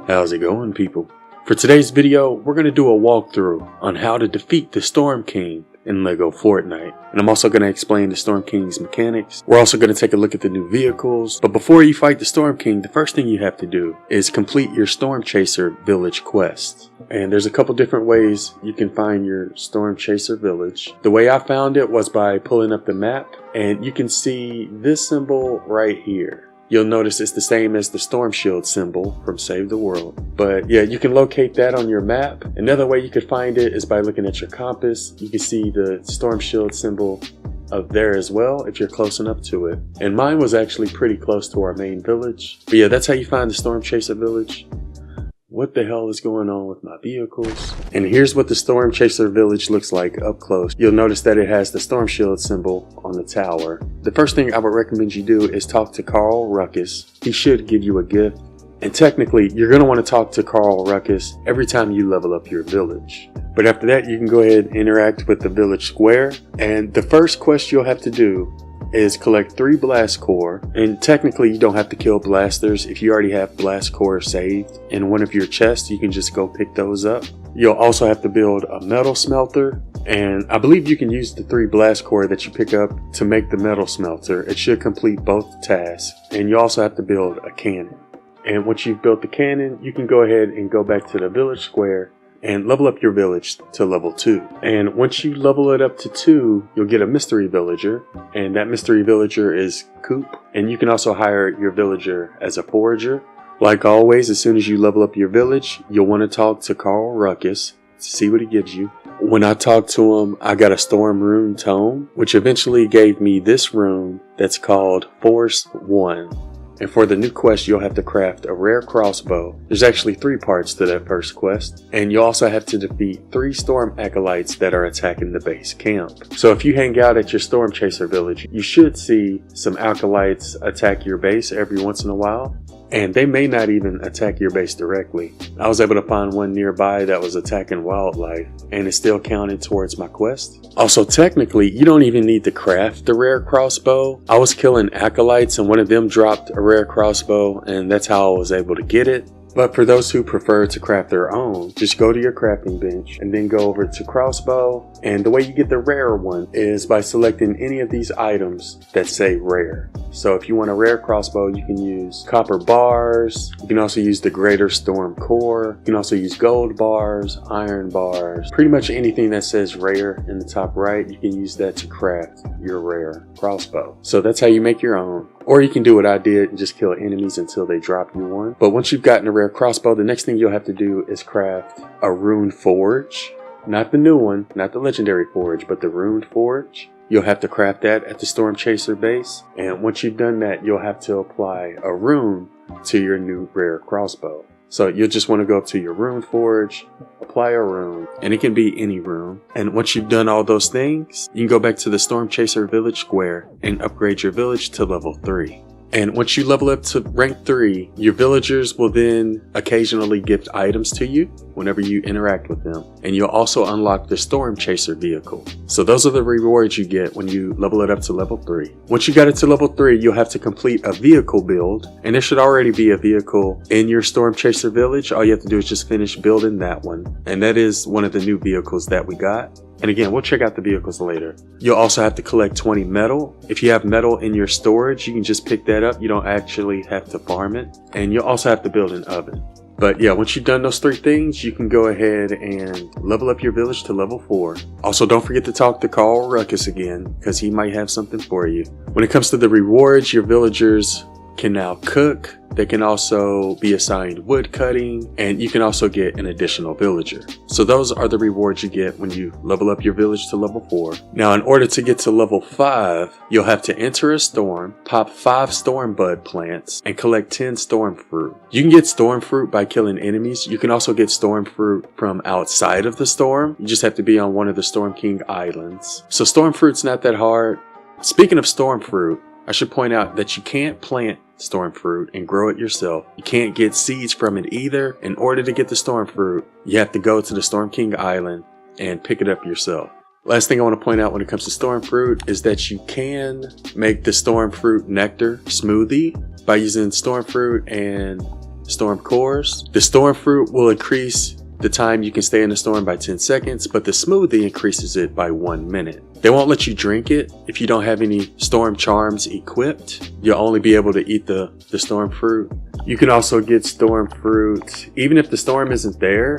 How's it going, people? For today's video, we're going to do a walkthrough on how to defeat the Storm King in LEGO Fortnite. And I'm also going to explain the Storm King's mechanics. We're also going to take a look at the new vehicles. But before you fight the Storm King, the first thing you have to do is complete your Stormchaser village quest. And there's a couple different ways you can find your Stormchaser village. The way I found it was by pulling up the map, and you can see this symbol right here. You'll notice it's the same as the storm shield symbol from Save the World. But yeah, you can locate that on your map. Another way you could find it is by looking at your compass. You can see the storm shield symbol up there as well if you're close enough to it. And mine was actually pretty close to our main village. But yeah, that's how you find the Stormchaser village. What the hell is going on with my vehicles? And here's what the Stormchaser village looks like up close. You'll notice that it has the storm shield symbol on the tower. The first thing I would recommend you do is talk to Carl Ruckus. He should give you a gift. And technically, you're going to want to talk to Carl Ruckus every time you level up your village. But after that, you can go ahead and interact with the village square. And the first quest you'll have to do is collect 3 blast core, and technically you don't have to kill blasters. If you already have blast core saved in one of your chests, you can just go pick those up. You'll also have to build a metal smelter, and I believe you can use the 3 blast core that you pick up to make the metal smelter. It should complete both tasks. And you also have to build a cannon. And once you've built the cannon, you can go ahead and go back to the village square and level up your village to level 2. And once you level it up to 2, you'll get a mystery villager, and that mystery villager is Coop. And you can also hire your villager as a forager. Like always, as soon as you level up your village, you'll want to talk to Carl Ruckus to see what he gives you. When I talked to him, I got a storm rune tome, which eventually gave me this rune that's called Force 1. And for the new quest, you'll have to craft a rare crossbow. There's actually 3 parts to that first quest. And you also have to defeat 3 storm acolytes that are attacking the base camp. So if you hang out at your Stormchaser village, you should see some acolytes attack your base every once in a while. And they may not even attack your base directly. I was able to find one nearby that was attacking wildlife, and it still counted towards my quest. Also, technically, you don't even need to craft the rare crossbow. I was killing acolytes and one of them dropped a rare crossbow, and that's how I was able to get it. But for those who prefer to craft their own, just go to your crafting bench and then go over to crossbow. And the way you get the rare one is by selecting any of these items that say rare. So if you want a rare crossbow, you can use copper bars. You can also use the greater storm core. You can also use gold bars, iron bars, pretty much anything that says rare in the top right. You can use that to craft your rare crossbow. So that's how you make your own. Or you can do what I did and just kill enemies until they drop you one. But once you've gotten a rare crossbow, the next thing you'll have to do is craft a rune forge. Not the new one, not the legendary forge, but the rune forge. You'll have to craft that at the Stormchaser base. And once you've done that, you'll have to apply a rune to your new rare crossbow. So you'll just want to go up to your rune forge, apply a rune, and it can be any rune. And once you've done all those things, you can go back to the Stormchaser village square and upgrade your village to level 3. And once you level up to rank 3, your villagers will then occasionally gift items to you whenever you interact with them. And you'll also unlock the Stormchaser vehicle. So those are the rewards you get when you level it up to level 3. Once you got it to level 3, you'll have to complete a vehicle build. And there should already be a vehicle in your Stormchaser village. All you have to do is just finish building that one. And that is one of the new vehicles that we got. And again, we'll check out the vehicles later. You'll also have to collect 20 metal. If you have metal in your storage, you can just pick that up. You don't actually have to farm it. And you'll also have to build an oven. But yeah, once you've done those 3 things, you can go ahead and level up your village to level 4. Also, don't forget to talk to Carl Ruckus again, because he might have something for you. When it comes to the rewards, your villagers can now cook. They can also be assigned wood cutting, and you can also get an additional villager. So those are the rewards you get when you level up your village to level 4. Now, in order to get to level 5, you'll have to enter a storm, pop 5 storm bud plants, and collect 10 storm fruit. You can get storm fruit by killing enemies. You can also get storm fruit from outside of the storm. You just have to be on one of the Storm King islands. So storm fruit's not that hard. Speaking of storm fruit, I should point out that you can't plant storm fruit and grow it yourself. You can't get seeds from it either. In order to get the storm fruit, you have to go to the Storm King Island and pick it up yourself. Last thing I want to point out when it comes to storm fruit is that you can make the storm fruit nectar smoothie by using storm fruit and storm cores. The storm fruit will increase the time you can stay in the storm by 10 seconds, but the smoothie increases it by 1 minute. They won't let you drink it if you don't have any storm charms equipped. You'll only be able to eat the storm fruit. You can also get storm fruit even if the storm isn't there.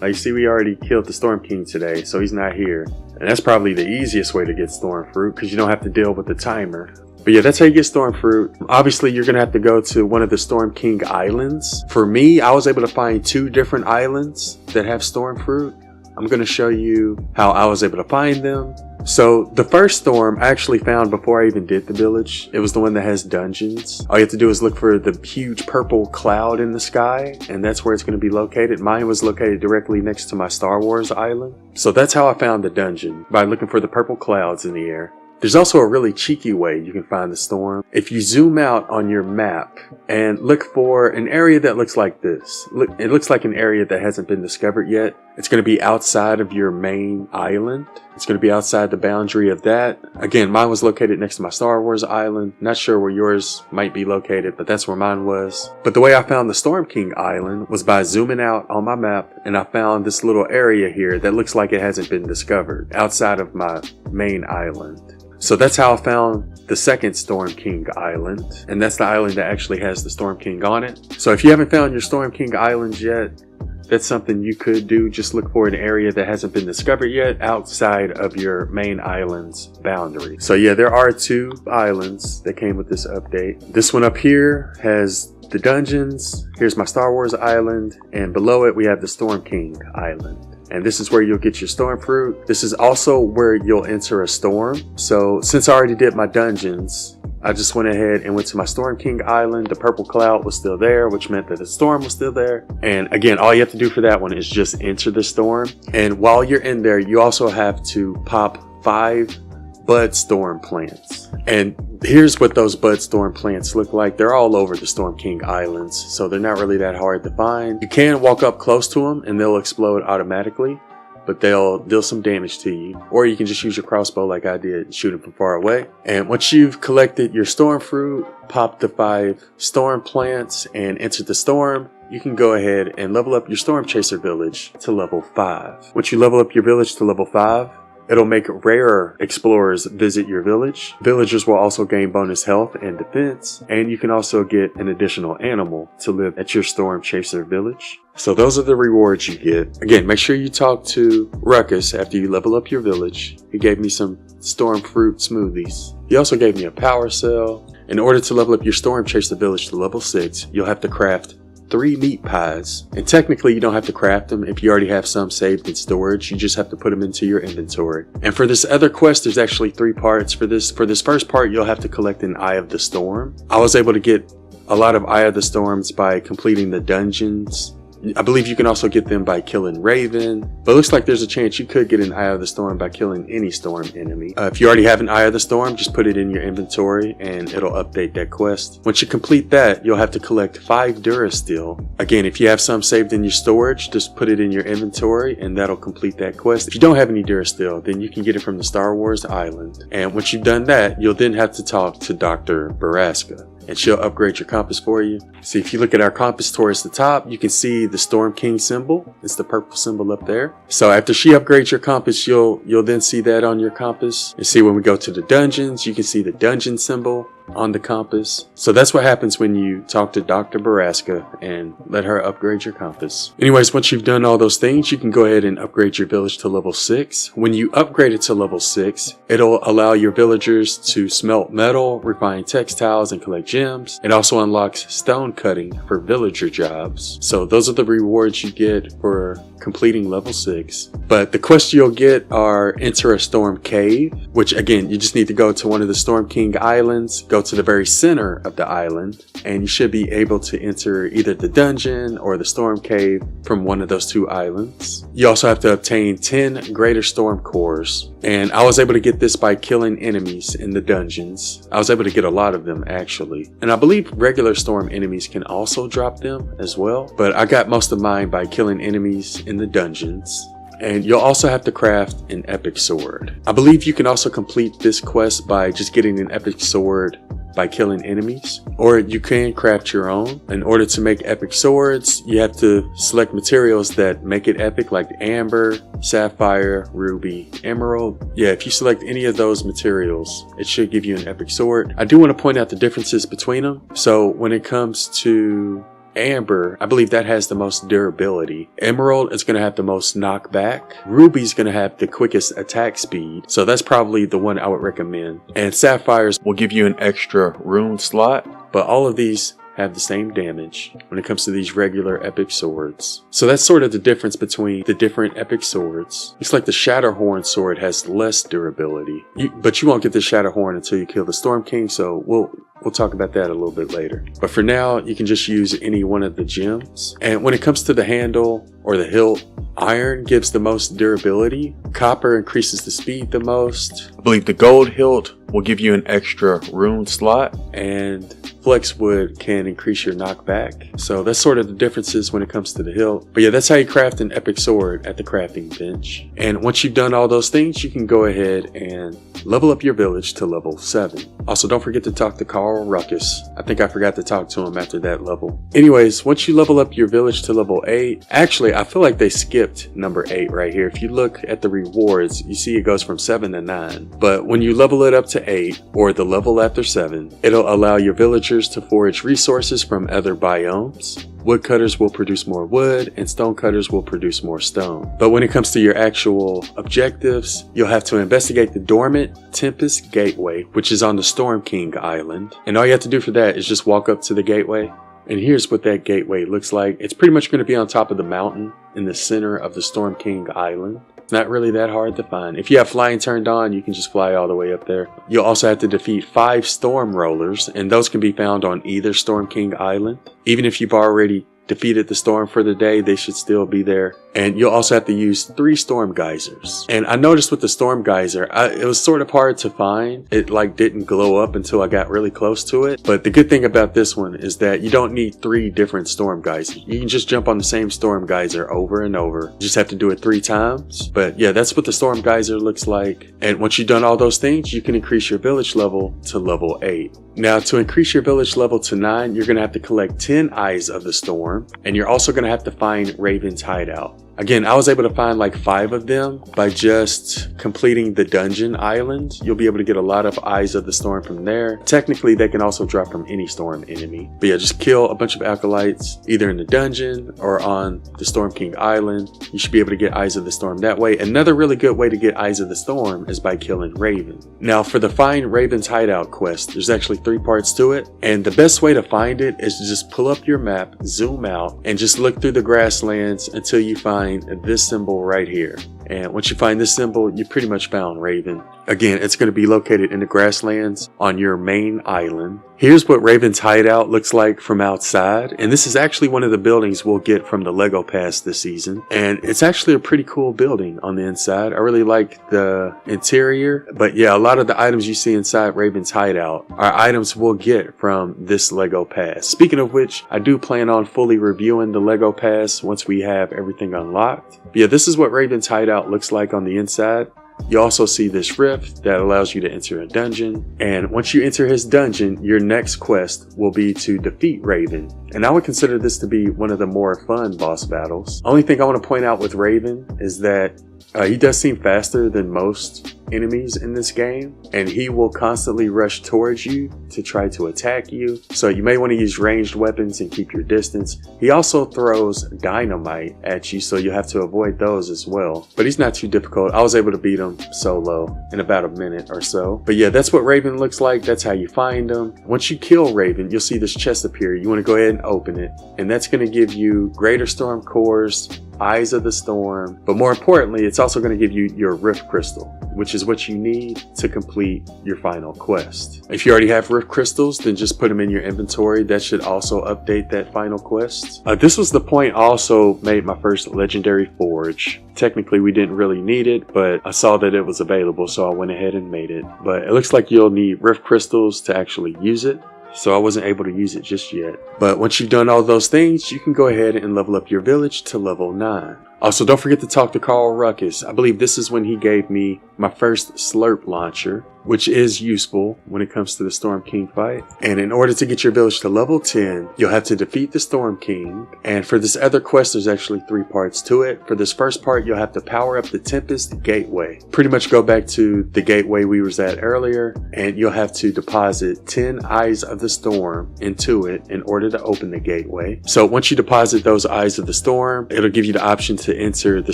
Like you see, we already killed the Storm King today, so he's not here. And that's probably the easiest way to get storm fruit because you don't have to deal with the timer. But yeah, that's how you get storm fruit. Obviously, you're going to have to go to one of the Storm King islands. For me, I was able to find 2 different islands that have storm fruit. I'm going to show you how I was able to find them. So the first storm I actually found before I even did the village. It was the one that has dungeons. All you have to do is look for the huge purple cloud in the sky, and that's where it's going to be located. Mine was located directly next to my Star Wars island. So that's how I found the dungeon, by looking for the purple clouds in the air. There's also a really cheeky way you can find the storm. If you zoom out on your map and look for an area that looks like this. It looks like an area that hasn't been discovered yet. It's going to be outside of your main island. It's going to be outside the boundary of that. Again, mine was located next to my Star Wars island. Not sure where yours might be located, but that's where mine was. But the way I found the Storm King island was by zooming out on my map, and I found this little area here that looks like it hasn't been discovered outside of my main island. So that's how I found the second Storm King island, and that's the island that actually has the Storm King on it. So if you haven't found your Storm King islands yet, that's something you could do. Just look for an area that hasn't been discovered yet outside of your main island's boundary. So yeah, there are 2 islands that came with this update. This one up here has the dungeons. Here's my Star Wars island, and below it we have the Storm King island. And this is where you'll get your storm fruit. This is also where you'll enter a storm. So since I already did my dungeons, I just went ahead and went to my Storm King island. The purple cloud was still there, which meant that the storm was still there. And again, all you have to do for that one is just enter the storm. And while you're in there, you also have to pop 5 bud storm plants. And here's what those bud storm plants look like. They're all over the Storm King islands, so they're not really that hard to find. You can walk up close to them and they'll explode automatically, but they'll deal some damage to you. Or you can just use your crossbow like I did and shoot them from far away. And once you've collected your storm fruit, pop the 5 storm plants and enter the storm, you can go ahead and level up your stormchaser village to level 5. Once you level up your village to level 5, it'll make rarer explorers visit your village. Villagers will also gain bonus health and defense, and you can also get an additional animal to live at your stormchaser village. So those are the rewards you get. Again, make sure you talk to Ruckus after you level up your village. He gave me some storm fruit smoothies. He also gave me a power cell. In order to level up your stormchaser village to level 6, you'll have to craft 3 meat pies, and technically you don't have to craft them if you already have some saved in storage. You just have to put them into your inventory. And for this other quest, there's actually 3 parts. For this first part, you'll have to collect an Eye of the Storm. I was able to get a lot of Eye of the Storms by completing the dungeons. I believe you can also get them by killing Raven, but it looks like there's a chance you could get an Eye of the Storm by killing any storm enemy. If you already have an Eye of the Storm, just put it in your inventory and it'll update that quest. Once you complete that, you'll have to collect 5 Durasteel. Again, if you have some saved in your storage, just put it in your inventory and that'll complete that quest. If you don't have any Durasteel, then you can get it from the Star Wars island. And once you've done that, you'll then have to talk to Dr. Baraska, and she'll upgrade your compass for you. See, if you look at our compass towards the top, you can see the Storm King symbol. It's the purple symbol up there. So after she upgrades your compass, you'll then see that on your compass. And see, when we go to the dungeons, you can see the dungeon symbol on the compass. So that's what happens when you talk to Dr. Baraska and let her upgrade your compass. Anyways, once you've done all those things, you can go ahead and upgrade your village to level 6. When you upgrade it to level 6, it'll allow your villagers to smelt metal, refine textiles, and collect gems. It also unlocks stone cutting for villager jobs. So those are the rewards you get for completing level 6. But the quests you'll get are enter a storm cave, which again, you just need to go to one of the Storm King islands, go to the very center of the island, and you should be able to enter either the dungeon or the storm cave from one of those 2 islands. You also have to obtain 10 greater storm cores, and I was able to get this by killing enemies in the dungeons. I was able to get a lot of them actually, and I believe regular storm enemies can also drop them as well, but I got most of mine by killing enemies in the dungeons. And you'll also have to craft an epic sword. I believe you can also complete this quest by just getting an epic sword by killing enemies, or you can craft your own. In order to make epic swords, you have to select materials that make it epic, like amber, sapphire, ruby, emerald. Yeah, if you select any of those materials, it should give you an epic sword. I do want to point out the differences between them. So when it comes to amber, I believe that has the most durability. Emerald is going to have the most knockback. Ruby's going to have the quickest attack speed, so that's probably the one I would recommend. And sapphires will give you an extra rune slot, but all of these have the same damage when it comes to these regular epic swords. So that's sort of the difference between the different epic swords. Looks like the Shatterhorn sword has less durability, but you won't get the Shatterhorn until you kill the Storm King, so we'll talk about that a little bit later. But for now, you can just use any one of the gems. And when it comes to the handle or the hilt, iron gives the most durability, copper increases the speed the most. I believe the gold hilt will give you an extra rune slot, and flexwood can increase your knockback. So that's sort of the differences when it comes to the hilt. But yeah, that's how you craft an epic sword at the crafting bench. And once you've done all those things, you can go ahead and level up your village to level 7. Also, don't forget to talk to Carl Ruckus. I think I forgot to talk to him after that level. Anyways, once you level up your village to level 8, actually, I feel like they skipped number 8 right here. If you look at the rewards, you see it goes from 7 to 9. But when you level it up to 8, or the level after 7, it'll allow your villagers to forage resources from other biomes. Woodcutters will produce more wood, and stonecutters will produce more stone. But when it comes to your actual objectives, you'll have to investigate the dormant Tempest Gateway, which is on the Storm King Island. And all you have to do for that is just walk up to the gateway. And here's what that gateway looks like. It's pretty much going to be on top of the mountain in the center of the Storm King Island. It's not really that hard to find. If you have flying turned on, you can just fly all the way up there. You'll also have to defeat 5 storm rollers, and those can be found on either Storm King Island. Even if you've already defeated the storm for the day, they should still be there. And you'll also have to use 3 storm geysers. And I noticed with the storm geyser, it was sort of hard to find. It like didn't glow up until I got really close to it. But the good thing about this one is that you don't need 3 different storm geysers. You can just jump on the same storm geyser over and over. You just have to do it 3 times. But yeah, that's what the storm geyser looks like. And once you've done all those things, you can increase your village level to level 8. Now, to increase your village level to 9, you're going to have to collect 10 Eyes of the Storm, and you're also going to have to find Raven's hideout. Again, I was able to find like 5 of them by just completing the dungeon island. You'll be able to get a lot of Eyes of the Storm from there. Technically, they can also drop from any storm enemy. But yeah, just kill a bunch of acolytes either in the dungeon or on the Storm King Island. You should be able to get Eyes of the Storm that way. Another really good way to get Eyes of the Storm is by killing Raven. Now, for the Find Raven's Hideout quest, there's actually 3 parts to it. And the best way to find it is to just pull up your map, zoom out, and just look through the grasslands until you find this symbol right here. And once you find this symbol, you pretty much found Raven. Again, it's going to be located in the grasslands on your main island. Here's what Raven's hideout looks like from outside. And this is actually one of the buildings we'll get from the Lego Pass this season. And it's actually a pretty cool building on the inside. I really like the interior. But yeah, a lot of the items you see inside Raven's hideout are items we'll get from this Lego Pass. Speaking of which, I do plan on fully reviewing the Lego Pass once we have everything unlocked. But yeah, this is what Raven's hideout looks like on the inside. You also see this rift that allows you to enter a dungeon. And once you enter his dungeon, your next quest will be to defeat Raven. And I would consider this to be one of the more fun boss battles. Only thing I want to point out with Raven is that he does seem faster than most enemies in this game, and he will constantly rush towards you to try to attack you. So you may want to use ranged weapons and keep your distance. He also throws dynamite at you, so you have to avoid those as well. But he's not too difficult. I was able to beat him solo in about a minute or so. But yeah, that's what Raven looks like. That's how you find him. Once you kill Raven, you'll see this chest appear. You want to go ahead and open it, and that's going to give you Greater Storm Cores, Eyes of the Storm, but more importantly, it's also going to give you your Rift Crystal, which is what you need to complete your final quest. If you already have Rift Crystals, then just put them in your inventory. That should also update that final quest. This was the point I also made my first legendary forge. Technically, we didn't really need it, but I saw that it was available, so I went ahead and made it. But it looks like you'll need Rift Crystals to actually use it, so I wasn't able to use it just yet. But once you've done all those things, you can go ahead and level up your village to level 9. Also, don't forget to talk to Carl Ruckus. I believe this is when he gave me my first slurp launcher, which is useful when it comes to the Storm King fight. And in order to get your village to level 10, you'll have to defeat the Storm King. And for this other quest, there's actually 3 parts to it. For this first part, you'll have to power up the Tempest Gateway. Pretty much go back to the gateway we was at earlier, and you'll have to deposit 10 Eyes of the Storm into it in order to open the gateway. So once you deposit those Eyes of the Storm, it'll give you the option to enter the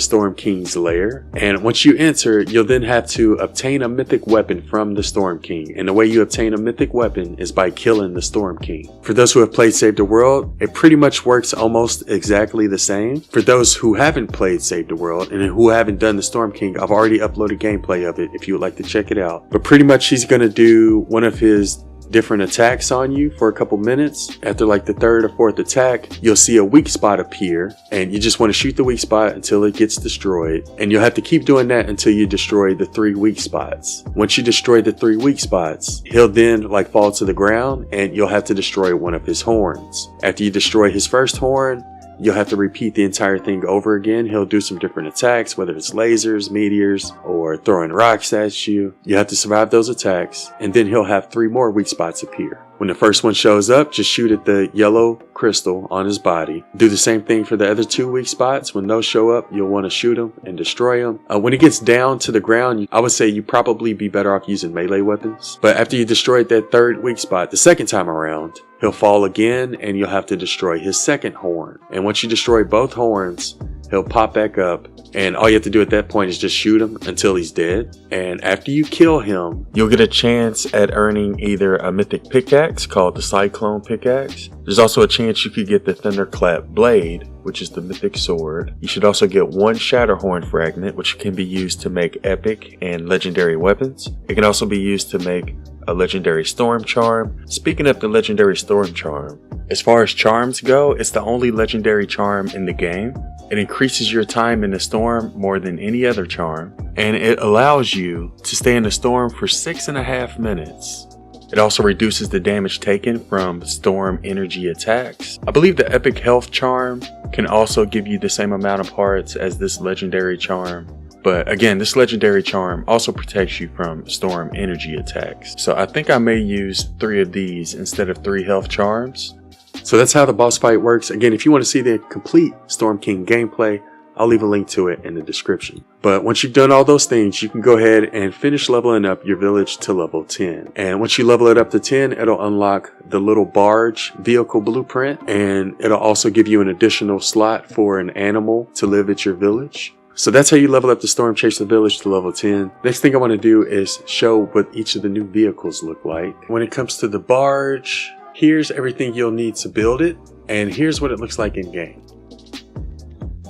Storm King's lair. And once you enter, you'll then have to obtain a mythic weapon from the Storm King. And the way you obtain a mythic weapon is by killing the Storm King. For those who have played Save the World, it pretty much works almost exactly the same. For those who haven't played Save the World and who haven't done the Storm King, I've already uploaded gameplay of it if you would like to check it out. But pretty much he's going to do one of his different attacks on you for a couple minutes. After like the 3rd or 4th attack, you'll see a weak spot appear, and you just want to shoot the weak spot until it gets destroyed. And you'll have to keep doing that until you destroy the 3 weak spots. Once you destroy the 3 weak spots, he'll then like fall to the ground, and you'll have to destroy one of his horns. After you destroy his first horn, you'll have to repeat the entire thing over again. He'll do some different attacks, whether it's lasers, meteors, or throwing rocks at you. You have to survive those attacks, and then he'll have 3 more weak spots appear. When the first one shows up, just shoot at the yellow crystal on his body. Do the same thing for the other 2 weak spots. When those show up, you'll want to shoot them and destroy them. When he gets down to the ground, I would say you probably be better off using melee weapons. But after you destroyed that 3rd weak spot, the second time around, he'll fall again, and you'll have to destroy his second horn. And once you destroy both horns, he'll pop back up, and all you have to do at that point is just shoot him until he's dead. And after you kill him, you'll get a chance at earning either a mythic pickaxe called the Cyclone pickaxe. There's also a chance you could get the thunderclap blade, which is the mythic sword. You should also get 1 Shatterhorn fragment, which can be used to make epic and legendary weapons. It can also be used to make a legendary storm charm. Speaking of the legendary storm charm, as far as charms go, it's the only legendary charm in the game. It increases your time in the storm more than any other charm, and it allows you to stay in the storm for 6.5 minutes. It also reduces the damage taken from storm energy attacks. I believe the epic health charm can also give you the same amount of hearts as this legendary charm. But again, this legendary charm also protects you from storm energy attacks. So I think I may use 3 of these instead of 3 health charms. So that's how the boss fight works. Again, if you want to see the complete Storm King gameplay, I'll leave a link to it in the description. But once you've done all those things, you can go ahead and finish leveling up your village to level 10. And once you level it up to 10, it'll unlock the little barge vehicle blueprint, and it'll also give you an additional slot for an animal to live at your village. So that's how you level up the Stormchaser village to level 10. Next thing I want to do is show what each of the new vehicles look like. When it comes to the barge, here's everything you'll need to build it, and here's what it looks like in game.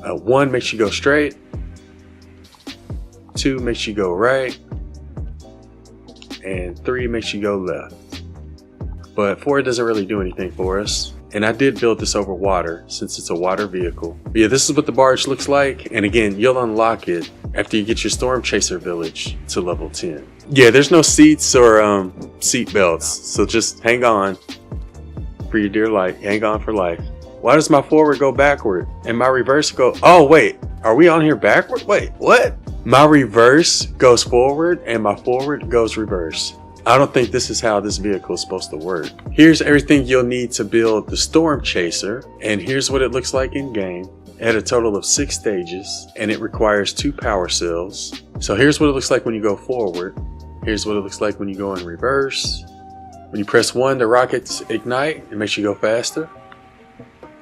1 makes you go straight, 2 makes you go right, and 3 makes you go left. But 4 doesn't really do anything for us. And I did build this over water since it's a water vehicle. But yeah, this is what the barge looks like. And again, you'll unlock it after you get your Stormchaser village to level 10. Yeah, there's no seats or seat belts. So just hang on for your dear life. Hang on for life. Why does my forward go backward and my reverse go? Oh, wait, are we on here backward? Wait, what? My reverse goes forward and my forward goes reverse. I don't think this is how this vehicle is supposed to work. Here's everything you'll need to build the Stormchaser, and here's what it looks like in game. It had a total of 6 stages, and it requires 2 power cells. So here's what it looks like when you go forward. Here's what it looks like when you go in reverse. When you press 1, the rockets ignite. It makes you go faster.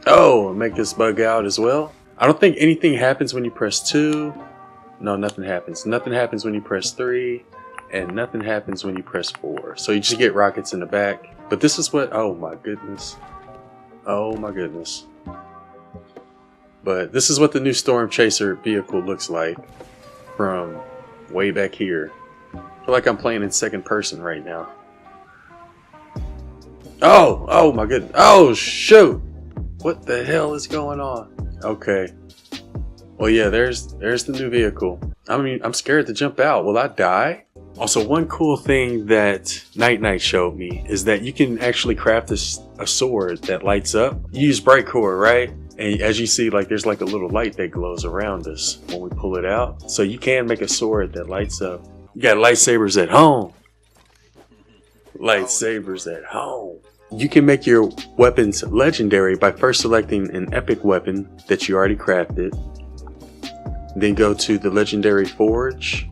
Oh, make this bug out as well. I don't think anything happens when you press 2. No, nothing happens. Nothing happens when you press 3. And nothing happens when you press 4. So you just get rockets in the back. But this is what, oh my goodness. Oh my goodness. But this is what the new Stormchaser vehicle looks like from way back here. I feel like I'm playing in second person right now. Oh my goodness. Oh shoot. What the hell is going on? Okay. Well, yeah, there's the new vehicle. I mean, I'm scared to jump out. Will I die? Also, one cool thing that Night showed me is that you can actually craft a sword that lights up. You use bright core, right? And as you see, like there's like a little light that glows around us when we pull it out. So you can make a sword that lights up. You got lightsabers at home. Lightsabers at home. You can make your weapons legendary by first selecting an epic weapon that you already crafted. Then go to the legendary forge.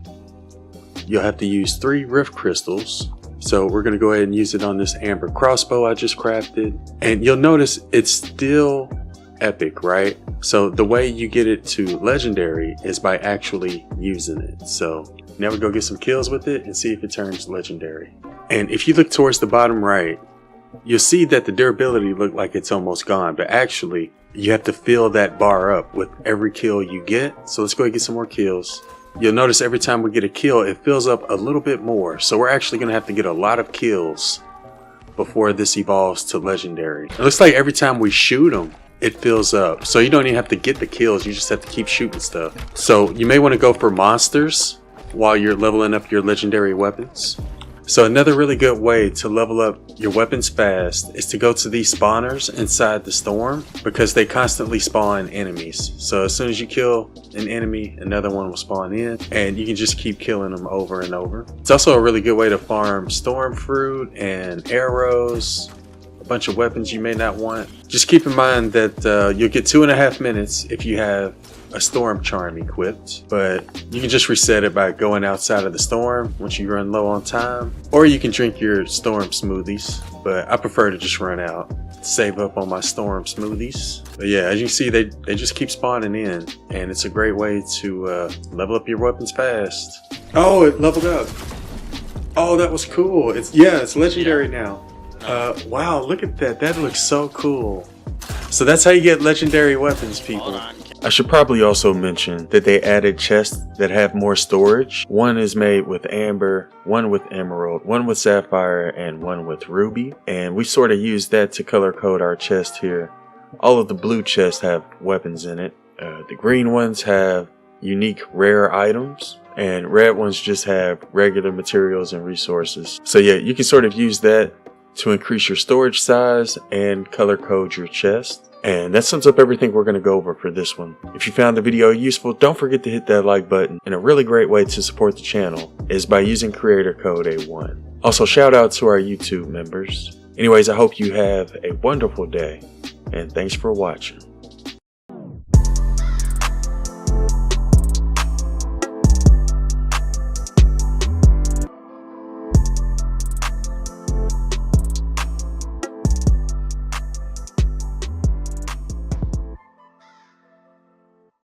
You'll have to use 3 rift crystals. So we're going to go ahead and use it on this amber crossbow I just crafted. And you'll notice it's still epic, right? So the way you get it to legendary is by actually using it. So now we go get some kills with it and see if it turns legendary. And if you look towards the bottom right, you'll see that the durability looked like it's almost gone, but actually you have to fill that bar up with every kill you get. So let's go ahead and get some more kills. You'll notice every time we get a kill, it fills up a little bit more. So we're actually going to have to get a lot of kills before this evolves to legendary. It looks like every time we shoot them, it fills up. So you don't even have to get the kills, you just have to keep shooting stuff. So you may want to go for monsters while you're leveling up your legendary weapons. So another really good way to level up your weapons fast is to go to these spawners inside the storm, because they constantly spawn enemies. So as soon as you kill an enemy, another one will spawn in, and you can just keep killing them over and over. It's also a really good way to farm storm fruit and arrows, a bunch of weapons you may not want. Just keep in mind that you'll get 2.5 minutes if you have a storm charm equipped, but you can just reset it by going outside of the storm once you run low on time, or you can drink your storm smoothies, but I prefer to just run out, save up on my storm smoothies. But yeah, as you see, they just keep spawning in, and it's a great way to level up your weapons fast. Oh, it leveled up. Oh, that was cool. It's legendary now. Wow, look at that. That looks so cool. So that's how you get legendary weapons, people. I should probably also mention that they added chests that have more storage. One is made with amber, one with emerald, one with sapphire, and one with ruby. And we sort of used that to color code our chest here. All of the blue chests have weapons in it. The green ones have unique rare items, and red ones just have regular materials and resources. So yeah, you can sort of use that to increase your storage size and color code your chest. And that sums up everything we're going to go over for this one. If you found the video useful, don't forget to hit that like button. And a really great way to support the channel is by using creator code A1. Also, shout out to our YouTube members. Anyways, I hope you have a wonderful day, and thanks for watching.